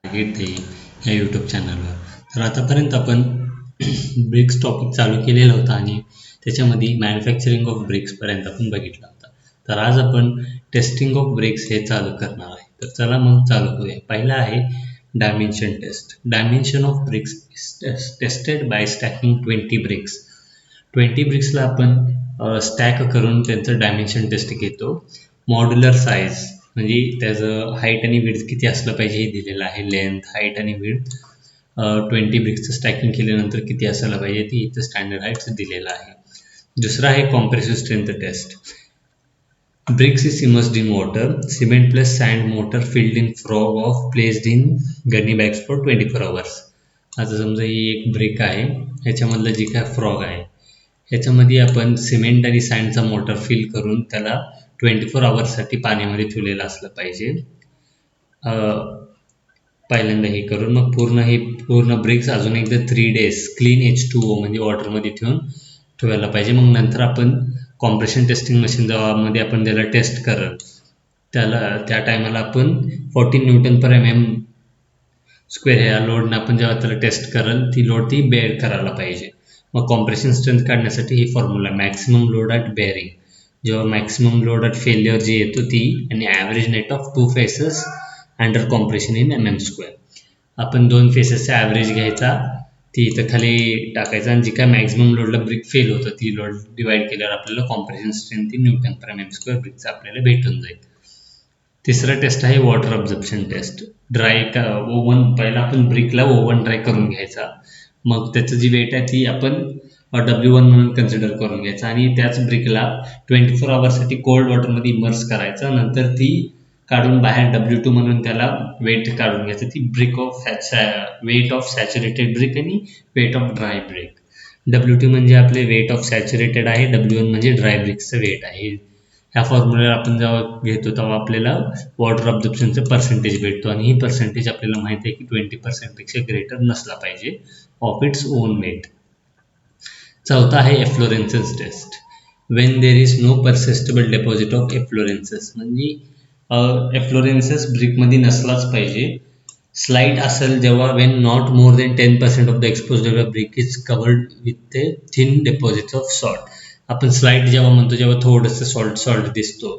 Target देईल या YouTube चॅनलवर. तर आतापर्यंत आपण ब्रिक्स टॉपिक चालू केलेला होता आणि त्याच्यामध्ये मॅन्युफॅक्चरिंग ऑफ ब्रिक्सपर्यंत आपण बघितला होता. तर आज आपण टेस्टिंग ऑफ ब्रिक्स हे चालू करणार आहे. तर चला मग चालू करूया. पहिला आहे dimension test. Dimension of bricks is tested by stacking 20 bricks. 20 ब्रिक्सला आपण स्टॅक करून त्यांचं डायमेन्शन टेस्ट घेतो. मॉड्युलर साईज म्हणजे त्याचं हाईट आणि विड्थ किती असलं पाहिजे हे दिलेलं आहे. लेंथ, हाईट आणि विड्थ 20 ब्रिक्सचं स्टॅकिंग केल्यानंतर किती असायला पाहिजे ती इथं स्टँडर्ड हाईटचं दिलेलं आहे. दुसरा आहे compressive strength test. Bricks is immersed in water. Cement plus sand mortar filled in frog of placed in gunny bags for 24 hours. आता समजा ही एक ब्रिक आहे, ह्याच्यामधलं जी काय फ्रॉग आहे ह्याच्यामध्ये आपण सिमेंट आणि सँडचा मोटर फिल करून त्याला 24 आवर्ससाठी पाण्यामध्ये ठेवलेलं असलं पाहिजे. पहिल्यांदा हे करून मग पूर्ण ब्रिक्स अजून एकदा 3 days क्लीन H2O म्हणजे वॉटरमध्ये ठेवायला पाहिजे. मग नंतर आपण कॉम्प्रेशन टेस्टिंग मशीन मध्ये आपण त्याला टेस्ट करल त्या टायमाला आपण 14 न्यूटन पर MM स्क्वेअर ह्या लोडनं आपण जेव्हा त्याला टेस्ट करल ती लोड ती बेअर करायला पाहिजे. मग कॉम्प्रेशन स्ट्रेंथ काढण्यासाठी ही formula maximum load at bearing, जेव्हा मॅक्सिमम लोड ॲट फेल्युअर जी येतो ती, आणि average net of 2 faces under compression in MM square. आपण 2 फेसेसचा ॲव्हरेज घ्यायचा, ती इथं खाली टाकायचं आणि जी काय मॅक्झिमम लोडला ब्रिक फेल होतं ती लोड डिवाइड केल्यावर आपल्याला compression strength in newton per MM square ब्रिकचा आपल्याला भेटून जाईल. तिसरा टेस्ट आहे वॉटर ऑब्झर्प्शन टेस्ट. ओव्हन, पहिला आपण ब्रिकला ओव्हन ड्राय करून घ्यायचा, मग त्याचं जी वेट आहे ती आपण W1 म्हणून कन्सिडर करून घ्यायचा आणि त्याच ब्रिकला 24 आवर्ससाठी कोल्ड वॉटरमध्ये इमर्स करायचा. नंतर ती काढून बाहेर W2 म्हणून त्याला वेट काढून घ्यायचं. ती वेट ऑफ सॅच्युरेटेड ब्रिक आणि weight of dry brick. W2 म्हणजे आपले वेट ऑफ सॅच्युरेटेड आहे, W1 म्हणजे ड्राय ब्रिक्सचं वेट आहे. ह्या फॉर्म्युला आपण जेव्हा घेतो तेव्हा आपल्याला वॉटर ऑब्झर्प्शनचं पर्सेंटेज भेटतो आणि ही पर्सेंटेज आपल्याला माहिती आहे की 20% पेक्षा ग्रेटर नसला पाहिजे ऑफ इट्स ओन वेट. चौथा आहे efflorescence test. When there is no persistable deposit of efflorescence, म्हणजे एफ्लोरेन्सेस ब्रिकमध्ये नसलाच पाहिजे. स्लाइट असेल जेव्हा when not more than 10% of the exposed brick is covered with a thin deposit of salt. आपण slight जेव्हा म्हणतो जेव्हा थोडंसं सॉल्ट दिसतो,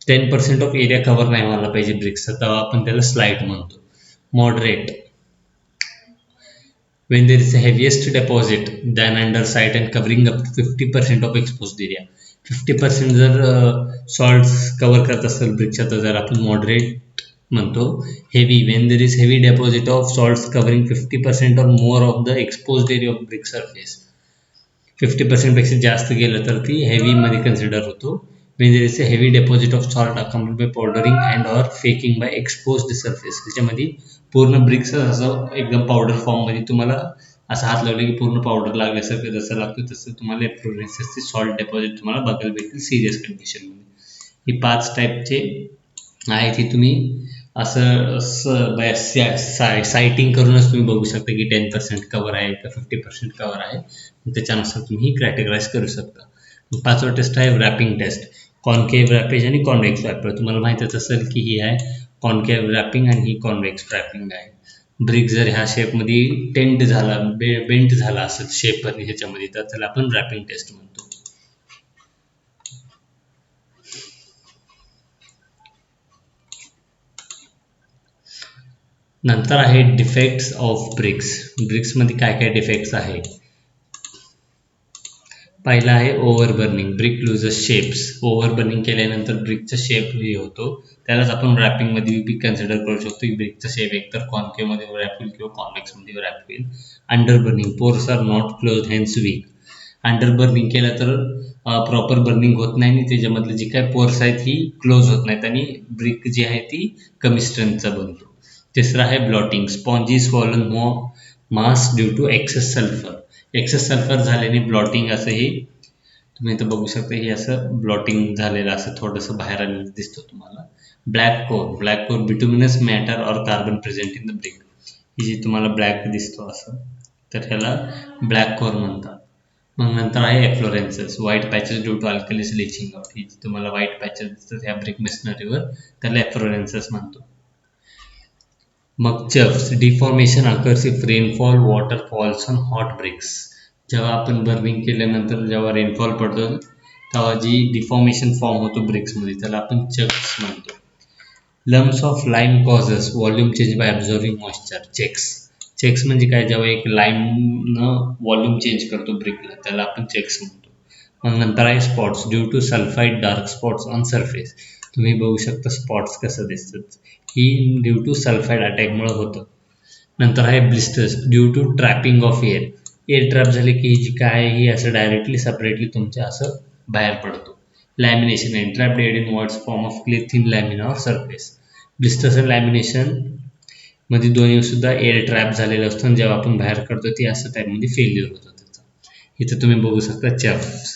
10% ऑफ एरिया कव्हर नाही व्हायला पाहिजे ब्रिक्सचा, तेव्हा आपण त्याला स्लाइट म्हणतो. Moderate, when there is a heaviest deposit than under site and covering up to 50% of exposed area. 50% जर सॉल्ट कव्हर करत असेल ब्रिकच्या तर जर आपण मॉडरेट म्हणतो. Heavy, when there is heavy deposit of salts covering 50% or more of the exposed area of brick surface. 50% पेक्षा जास्त गेलं तर ती हेवी मध्ये कन्सिडर होतो. when there is a heavy deposit of salt accompanied by powdering and or faking by exposed surface. त्याच्यामध्ये पूर्ण BRICS असं एकदम पावडर फॉर्ममध्ये तुम्हाला असं हात लावले की पूर्ण पावडर लागल्यासारखं जसं लागतं तसं तुम्हाला एफ्लोरेन्सेसचे सॉल्ट डेपॉझिट तुम्हाला बघायला भेटेल सिरियस कंडिशनमध्ये. ही 5 टाईपचे आहेत, ही तुम्ही असं सायटिंग करूनच तुम्ही बघू शकता की 10% कव्हर आहे का 50% कव्हर आहे, त्याच्यानुसार तुम्ही ही कॅटेगराईज करू शकता. 5वा टेस्ट आहे रॅपिंग टेस्ट. कॉन्केव्ह रॅपेज आणि कॉन्व्हेक्स रॅपर. तुम्हाला माहितीच असेल की ही आहे कॉन्केव्ह रॅपिंग आणि ही कॉन्व्हेक्स रॅपिंग आहे. ब्रिक जर ह्या शेपमध्ये बेंट झाला असेल शेप ह्याच्यामध्ये तर त्याला आपण रॅपिंग टेस्ट म्हणतो. नंतर आहे डिफेक्ट्स ऑफ ब्रिक्स. ब्रिक्समध्ये काय काय डिफेक्ट्स आहे. पहिला आहे overburning. Brick loses shapes. Overburning केल्यानंतर ब्रिकचा शेप हे होतो, त्यालाच आपण रॅपिंगमध्ये बी कन्सिडर करू शकतो की ब्रिकचा शेप एकतर कॉन्केव्हमध्ये रॅप होईल किंवा कॉन्व्हेक्समध्ये रॅप होईल. Underburning. Pores are not close hence weak. Underburning केलं तर प्रॉपर बर्निंग होत नाही आणि त्याच्यामधले जी काय पोर्स आहेत ही क्लोज होत नाहीत आणि ब्रिक जी आहे ती कमी स्ट्रेंथचा बनतो. तिसरा आहे bloating. Spongy swollen mass due to excess sulphur. Excess sulphur झाल्याने ब्लॉटिंग असं हे तुम्ही इथं बघू शकता, हे असं ब्लॉटिंग झालेलं असं थोडंसं बाहेर आलेलं दिसतं तुम्हाला. Black core. Black core bituminous matter or carbon present in the brick. ही जी तुम्हाला ब्लॅक दिसतो असं, तर ह्याला ब्लॅक कोर म्हणतात. मग नंतर आहे efflorescence. White patches due to alkalis leaching out. ही तुम्हाला व्हाईट पॅचेस दिसतात ह्या ब्रिक मेशनरीवर, त्याला एफ्लोरेन्सेस म्हणतो. मग chuffs deformation occurs if rainfall water falls on hot bricks. जेव्हा आपण बर्निंग केल्यानंतर जेव्हा रेनफॉल पडतो तेव्हा जी डिफॉर्मेशन फॉर्म होतो ब्रिक्समध्ये त्याला आपण चफ्स म्हणतो. Lumps of lime causes volume change by observing moisture. Checks म्हणजे काय, जेव्हा एक लाईमनं व्हॉल्यूम चेंज करतो ब्रिकला त्याला आपण चेक्स म्हणतो. मग नंतर आहे spots due to sulphide dark spots on surface. तुम्ही बघू शकता स्पॉट्स कसं दिसतात, ही ड्यू टू सल्फाईड अटॅकमुळे होतं. नंतर आहे blisters due to trapping of air. Air trap झाले की ही जी काय आहे ही असं डायरेक्टली सेपरेटली तुमच्या असं बाहेर पडतो. Lamination entrapped air inwards form of clear thin lamina or surface. Blisters आणि लॅमिनेशन मध्ये दोन्ही सुद्धा एअर ट्रॅप झालेलं असतं आणि जेव्हा आपण बाहेर काढतो ती असं टाईपमध्ये फेल्युअर होतं त्याचा. इथं तुम्ही बघू शकता चफ्स.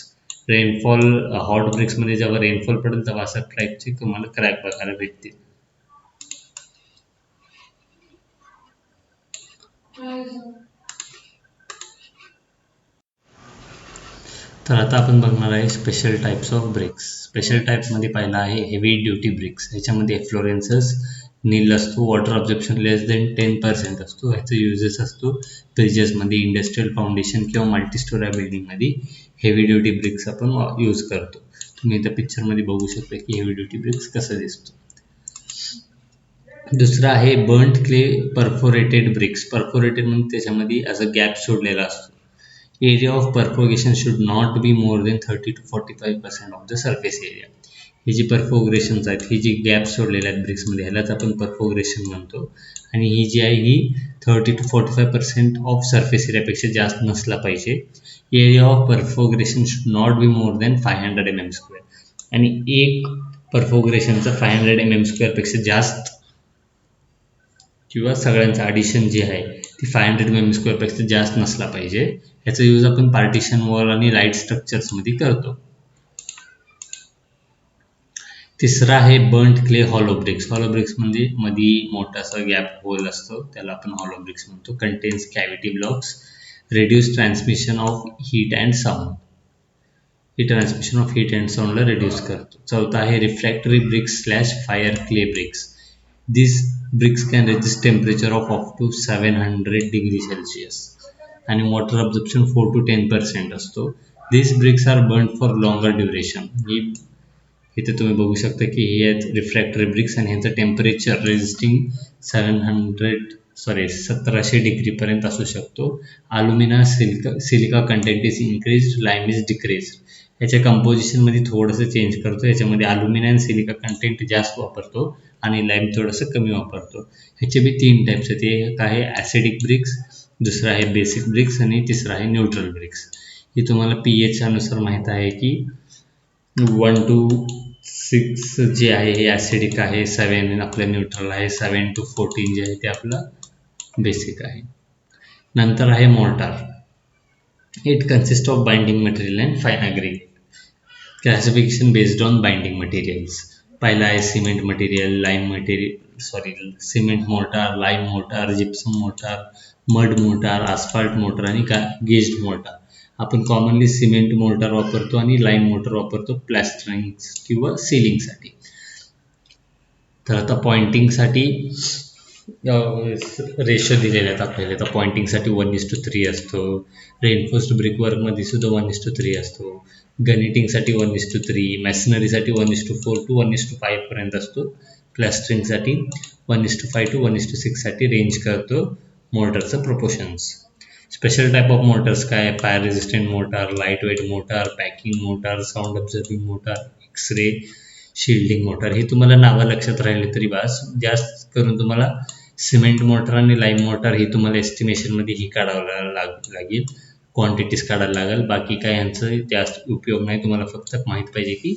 रेनफॉल हॉट ब्रिक्समध्ये जेव्हा रेनफॉल पडेल तेव्हा अशा टाईपचे तुम्हाला क्रॅक बघायला भेटतील. तर आता आपण बघणार आहे special types of BRICS. Special टाईपमध्ये पहिला आहे हेवी ड्युटी ब्रिक्स. ह्याच्यामध्ये फ्लोरेन्सस नील असतो, वॉटर ऑब्झर्प्शन लेस देन 10% असतो. ह्याचा युजेस असतो ब्रिजेसमध्ये, इंडस्ट्रियल फाउंडेशन किंवा मल्टीस्टोरी बिल्डिंगमध्ये हेवी ड्युटी ब्रिक्स आपण यूज करतो. तुम्ही इथं पिक्चरमध्ये बघू शकता की हेवी ड्युटी ब्रिक्स कसं दिसतो. दुसरा आहे burnt clay perforated bricks. Perforated म्हणजे त्याच्यामध्ये असं गॅप सोडलेला असतो. Area of perforation should not be more than 30 to 45% of the surface area. ही जी परफोग्रेशन्स आहेत, ही जी गॅप सोडलेल्या आहेत ब्रिक्समध्ये, ह्यालाच आपण परफोग्रेशन म्हणतो. आणि ही जी आहे ही 30 to 45% ऑफ सरफेस एरियापेक्षा जास्त नसला पाहिजे. Area of perforation should not be more than 500 mm². आणि एक परफोग्रेशनचं 500 mm² जास्त किंवा सगळ्यांचं ॲडिशन जे आहे ती 500 mm² जास्त नसला पाहिजे. याचा यूज आपण पार्टिशन वॉल आणि लाईट स्ट्रक्चर्समध्ये करतो. तिसरा आहे burnt clay hollow bricks. Hollow bricks म्हणजे मध्ये मोठासा गॅप होल असतो त्याला आपण हॉलो ब्रिक्स म्हणतो. Contains cavity blocks, reduce transmission of heat and sound. ही ट्रान्समिशन ऑफ हीट अँड साऊंडला रिड्यूस करतो. चौथा आहे refractory bricks slash fire clay bricks. This bricks can resist temperature of up to 700 degree Celsius आणि water ऑब्झर्प्शन 4 to 10% असतो. These bricks are burnt for longer duration. इथे तुम्ही बघू शकता की हे आहेत रिफ्रॅक्टरी ब्रिक्स आणि ह्याचं टेम्परेचर रेजिस्टिंग 1700 डिग्रीपर्यंत असू शकतो. Alumina silica content is increase, lime is decrease. ह्याच्या कंपोजिशनमध्ये थोडंसं चेंज करतो. ह्याच्यामध्ये अल्युमिना आणि सिलिका कंटेंट जास्त वापरतो आणि लाईम थोडंसं कमी वापरतो. ह्याचे बी 3 टाईप्स आहेत. एक आहे ॲसिडिक ब्रिक्स, दुसरा आहे बेसिक ब्रिक्स आणि तिसरा आहे न्यूट्रल ब्रिक्स. ही तुम्हाला pH अनुसार माहीत आहे की 1 to 6 जे आहे हे ॲसिडिक आहे, 7 आपलं न्यूट्रल आहे, 7 to 14 जे आहे ते आपलं बेसिक आहे. नंतर आहे mortar. It consist of binding material and fine aggregate. Classification based on binding materials. पहिला आहे cement material, cement mortar, lime mortar, gypsum mortar, mud mortar, asphalt mortar आणि गेज्ड मोर्टार. आपण कॉमनली सिमेंट मोर्टार वापरतो आणि lime mortar वापरतो प्लॅस्टरिंग किंवा सिलिंगसाठी. तर आता पॉइंटिंगसाठी रेशो दिलेले आहेत आपल्याला. तर पॉइंटिंगसाठी 1:3 असतो. रेनफोर्स्ड ब्रिकवर्कमध्ये सुद्धा 1:3 असतो. गणिटिंगसाठी 1:3, मॅशनरीसाठी 1:4 to 1:5 पर्यंत असतो. प्लॅस्टरिंगसाठी 1:5 to 1:6 साठी रेंज करतो मोर्टारचं proportions. Special type of mortars काय, fire resistant mortar, light weight mortar, packing mortar, sound observing mortar, X-ray shielding mortar. हे तुम्हाला नावं लक्षात राहिले तरी बास. जास्त करून तुम्हाला सिमेंट मोटार आणि लाईम मोटार ही तुम्हाला एस्टिमेशनमध्ये ही काढावं लागेल, क्वांटिटीज काढायला लागेल. बाकी काय यांचं जास्त उपयोग नाही. तुम्हाला फक्त माहीत पाहिजे की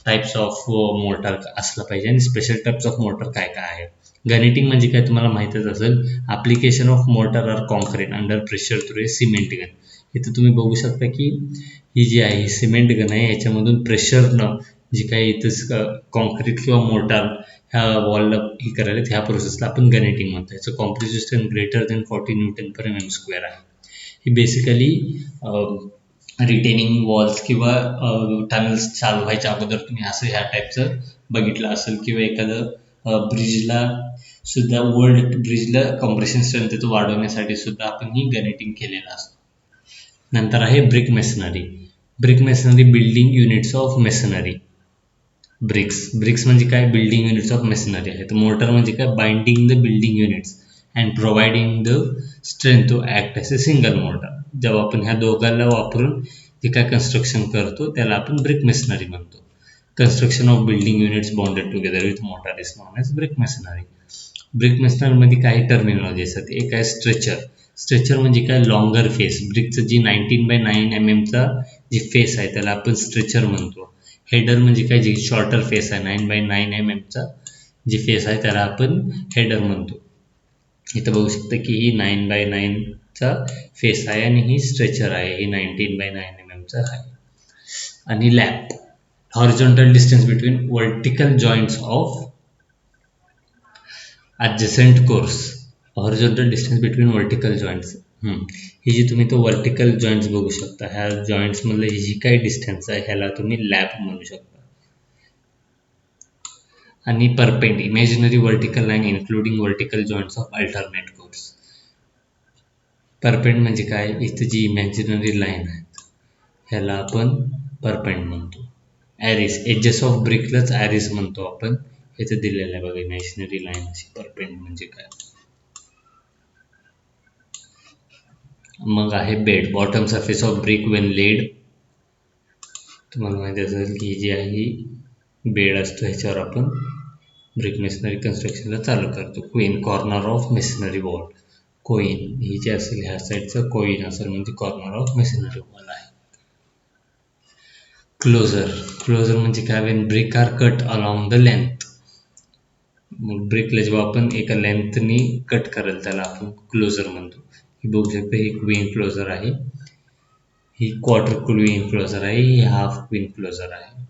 टाईप्स ऑफ मोटार असलं पाहिजे आणि स्पेशल टाईप्स ऑफ मोटार काय काय आहे. गणिटिंग म्हणजे काय तुम्हाला माहीतच असेल. Application of motor R concrete under pressure through a cement gun. इथं तुम्ही बघू शकता की ही जी आहे ही सिमेंट गन आहे. ह्याच्यामधून प्रेशरनं जी काही इथं कॉन्क्रीट किंवा मोटार ह्या वॉलला हे करायला ह्या प्रोसेसला आपण गणिटिंग म्हणतो. याचं कॉम्प्रेशन ग्रेटर देन 40 Newton/mm² आहे. ही बेसिकली रिटेनिंग वॉल्स किंवा टनल्स चालू व्हायच्या अगोदर तुम्ही असं ह्या टाईपचं बघितलं असेल किंवा एखादं ब्रिजला सुद्धा ओल्ड ब्रिजला कॉम्प्रेशन स्ट्रेंथ वाढवण्यासाठी सुद्धा आपण ही गनेटिंग केलेलं असतं. नंतर आहे brick masonry. Brick masonry building units of masonry. Bricks म्हणजे काय, बिल्डिंग युनिट्स ऑफ मेसनरी आहे. तर मोर्टर म्हणजे काय, binding the building units and providing the strength to act as a single mortar. जेव्हा आपण ह्या दोघांना वापरून जे काय कन्स्ट्रक्शन करतो त्याला आपण ब्रिक मेसनरी म्हणतो. Construction of building units bonded together with mortar is known as brick masonry. Brick मेसनरीमध्ये काही टर्मिनॉलॉजी असतात. एक आहे स्ट्रेचर. स्ट्रेचर म्हणजे काय, लॉंगर फेस. ब्रिकचं जी 19x9 mm चा जी फेस आहे त्याला आपण स्ट्रेचर म्हणतो. हेडर म्हणजे काय, जी शॉर्टर फेस आहे 9x9 mm चा जी फेस आहे त्याला आपण हेडर म्हणतो. इथं बघू शकता की ही 9x9 चा फेस आहे आणि ही स्ट्रेचर आहे, ही 19x9 mm चा आहे. आणि lap, horizontal distance between vertical joints of adjacent course. Horizontal distance between vertical joints. ही जी तुम्ही तो वर्टिकल जॉईंट्स बघू शकता, ह्या जॉईंट्स मधलं ही जी काही डिस्टन्स आहे ह्याला तुम्ही लॅप म्हणू शकता. आणि perpend, imaginary vertical line including vertical joints of alternate course. Perpend म्हणजे काय, इथे जी इमॅजिनरी लाईन आहे ह्याला आपण परपेंड म्हणतो. ॲरिस, एजेस ऑफ ब्रिकलाच ॲरिस म्हणतो आपण. इथे दिलेलं आहे बघा, इमॅजिनरी लाईन अशी. परपेंड म्हणजे काय. मग आहे bed, bottom surface of brick when laid. तुम्हाला माहिती असेल की जी आहे ही बेड असतो, ह्याच्यावर आपण ब्रिक मेसनरी कन्स्ट्रक्शनला चालू करतो. Queen, corner of masonry wall. Quoin ही जी असेल ह्या साईडचं कोइन असेल म्हणजे कॉर्नर ऑफ मेसनरी वॉल आहे. क्लोजर, क्लोजर म्हणजे काय, when brick are cut along the length. मग ब्रिकला जेव्हा आपण एका लेंथनी कट करेल त्याला आपण क्लोजर म्हणतो. ही बघू शकता, ही क्वीन क्लोजर आहे, ही क्वार्टर क्वीन क्लोजर आहे, ही हाफ क्वीन क्लोजर आहे.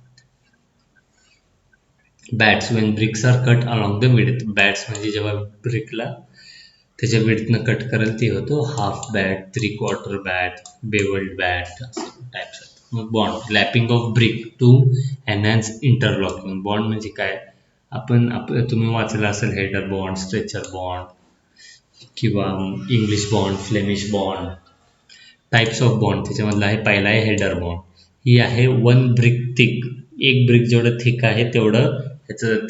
Bats, when bricks are cut along the width. Bats म्हणजे जेव्हा ब्रिकला त्याच्या विड्थनं कट करेल ते होतो half bat, 3/4 bat, bevelled bat, असं टाईप्स. मग bond, lapping of brick to enhance interlocking. Bond म्हणजे काय, तुम्ही वाचलं असेल हेडर बॉन्ड, स्ट्रेचर बॉन्ड किंवा English bond, Flemish bond. Types of bond त्याच्यामधला आहे, पहिला आहे हेडर बॉन्ड. ही आहे 1 ब्रिक थिक. एक ब्रिक जेवढं थिक आहे तेवढं ह्याचं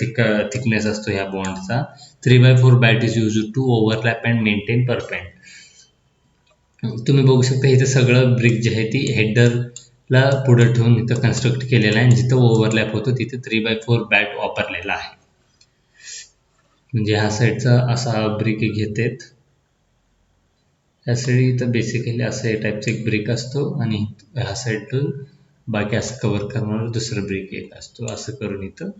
थिकनेस असतो ह्या बॉन्डचा. 3/4 bat is use to overlap and maintain perpend. तुम्ही बघू शकता इथं सगळं ब्रिक जे आहे ती हेडरला पुढे ठेवून इथं कन्स्ट्रक्ट केलेलं आहे आणि जिथं ओव्हरलॅप होतो तिथे 3/4 बॅट वापरलेला आहे. म्हणजे ह्या साईडचा असा ब्रिक घेतात, ह्या साईड इथं बेसिकली असं टाईपचं एक ब्रिक असतो आणि ह्या साईडून बाकी असं कव्हर करणार दुसरं ब्रिक एक असतो. असं करून इथं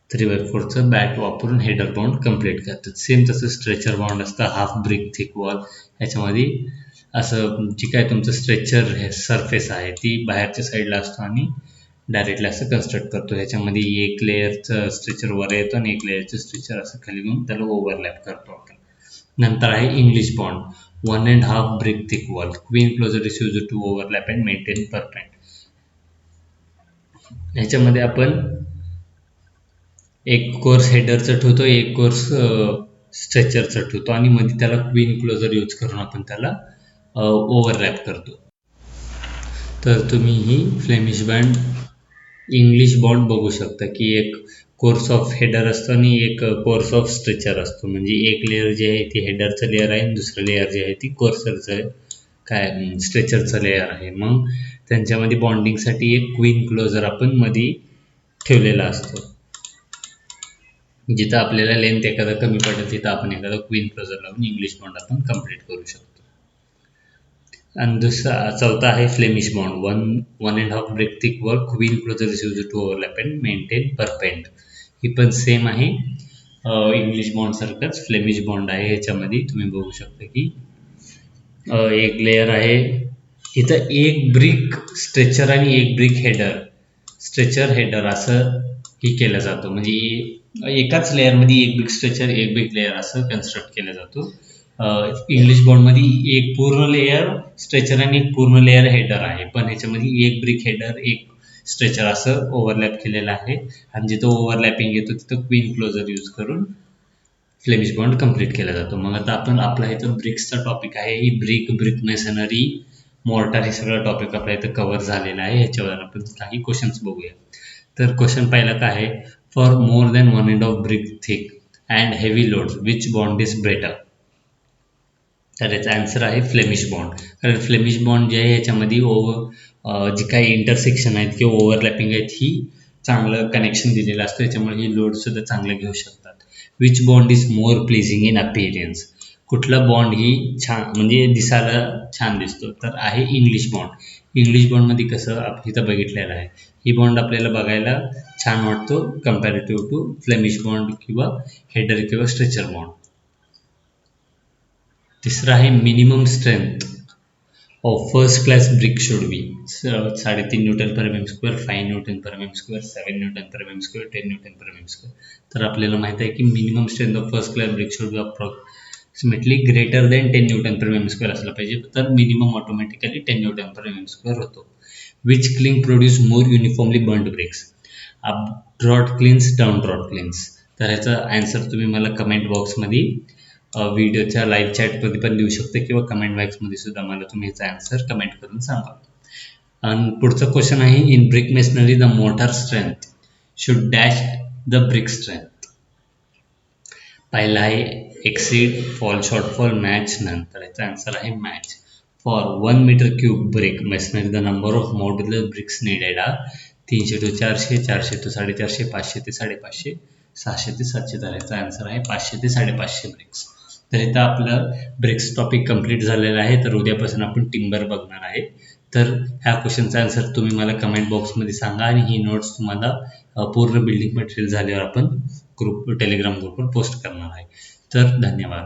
3/4चं बॅट वापरून हेडर बॉन्ड कम्प्लीट करतात. सेम तसं स्ट्रेचर बॉन्ड असतं, हाफ ब्रिक थिक वॉल. ह्याच्यामध्ये असं जी काय तुमचं स्ट्रेचर हे सरफेस आहे ती बाहेरच्या साईडला असतो आणि डायरेक्टली असं कन्स्ट्रक्ट करतो. ह्याच्यामध्ये एक लेअरचं स्ट्रेचर वर येतो आणि एक लेअरचं स्ट्रेचर असं खाली घेऊन त्याला ओव्हरलॅप करतो आपण. नंतर आहे English bond, 1.5 brick thick wall. Queen closure is use to overlap and maintain perpend. ह्याच्यामध्ये आपण एक कोर्स हेडरचं ठेवतो, एक कोर्स स्ट्रेचरचं ठेवतो आणि मध्ये त्याला क्वीन क्लोजर यूज करून आपण त्याला ओव्हरलॅप करतो. तर तुम्ही ही फ्लेमिश बॉन्ड, इंग्लिश बॉन्ड बघू शकता की एक कोर्स ऑफ हेडर असतो आणि एक कोर्स ऑफ स्ट्रेचर असतो. म्हणजे एक लेअर जे आहे ती हेडरचं लेअर आहे आणि दुसरं लेअर जे आहे ती कोर्सरचं काय स्ट्रेचरचं लेअर आहे. मग त्यांच्यामध्ये बॉन्डिंगसाठी एक क्वीन क्लोजर आपण मध्ये ठेवलेला असतो. जिथं आपल्याला लेंथ एखादा कमी पडेल तिथं आपण एखादा क्वीन क्लोजर लावून इंग्लिश बॉन्ड आपण कम्प्लीट करू शकतो. आणि चौथा आहे फ्लेमिश बॉन्ड, 1.5 ब्रिक थिक वर queen closure is use to overlap and maintain perpend. ही पण सेम आहे इंग्लिश बॉन्ड सारखंच फ्लेमिश बॉन्ड आहे. ह्याच्यामध्ये तुम्ही बघू शकता की एक लेअर आहे, इथं एक ब्रिक स्ट्रेचर आणि एक ब्रिक हेडर, स्ट्रेचर हेडर असं ही केलं जातं. म्हणजे एकाच लेअरमध्ये एक ब्रिक स्ट्रेचर एक ब्रिक लेअर असं कन्स्ट्रक्ट केलं जातो. इंग्लिश बॉन्डमध्ये एक पूर्ण लेअर स्ट्रेचर आणि एक पूर्ण लेअर हेडर आहे, पण ह्याच्यामध्ये एक ब्रिक हेडर एक स्ट्रेचर असं ओव्हरलॅप केलेलं आहे आणि जिथं ओव्हरलॅपिंग येतो तिथं क्वीन क्लोजर यूज करून फ्लेमिश बॉन्ड कंप्लीट केला जातो. मग आता आपण आपला इथं ब्रिक्सचा टॉपिक आहे, ही ब्रिक मेसनरी मॉर्टार हे सगळं टॉपिक आपल्या इथं कव्हर झालेला आहे. ह्याच्यावर आपण काही क्वेश्चन्स बघूया. तर क्वेश्चन पहिला काय आहे, for more than one end of brick thick and heavy loads which bond is better? तर याचा आन्सर आहे फ्लेमिश बॉन्ड. कारण फ्लेमिश बॉन्ड जे आहे ह्याच्यामध्ये जी काही इंटरसेक्शन आहेत किंवा ओव्हरलॅपिंग आहेत ही चांगलं कनेक्शन दिलेलं असतं, त्याच्यामुळे ही लोडसुद्धा चांगलं घेऊ शकतात. Which bond is more pleasing in appearance? कुठला बॉन्ड ही छान म्हणजे दिसायला छान दिसतो? तर आहे इंग्लिश बॉन्ड. इंग्लिश बॉन्डमध्ये कसं आपण इथं बघितलेलं आहे, ही बॉन्ड आपल्याला बघायला छान वाटतो कम्पॅरेटिव्ह टू फ्लेमिश बॉन्ड किंवा हेडर किंवा स्ट्रेचर बॉन्ड. तिसरा आहे minimum strength of first class brick should be 3.5 Newton per mm square, 5 Newton per mm square, 7 Newton per mm square, 10 Newton per mm square. तर आपल्याला माहित आहे की minimum strength of first class brick should be approximately greater than 10 Newton per mm square असलं पाहिजे. तर minimum automatically 10 Newton per mm square होतो. Which kiln produce more uniformly burnt bricks? Up draught kilns, down draught kilns? तर ह्याचा answer तुम्ही मला comment बॉक्समध्ये व्हिडिओच्या लाईव्ह चॅटमध्ये पण देऊ शकता किंवा कमेंट बॉक्समध्ये सुद्धा मला तुम्ही ह्याचा आन्सर कमेंट करून सांगा. आणि पुढचा क्वेश्चन आहे, in brick masonry the motor strength should dash the brick strength? पहिला आहे एक्सीड, फॉल शॉर्टफॉल, मॅच, नंतर याचा आन्सर आहे match. For 1 metre cube brick masonry the number of modular bricks needed are 300 to 400, 400 to 450, 500 ते 550, 600 ते 700. तर याचा answer आहे 500 ते 550 ब्रिक्स. तर इथं आपलं ब्रिक्स टॉपिक कंप्लीट झालेलं आहे. तर उद्यापासून आपण टिंबर बघणार आहे. तर ह्या क्वेश्चनचा आन्सर तुम्ही मला कमेंट बॉक्समध्ये सांगा आणि ही नोट्स तुम्हाला पूर्ण बिल्डिंग मटेरियल झाल्यावर आपण टेलिग्राम ग्रुपवर पोस्ट करणार आहे. तर धन्यवाद.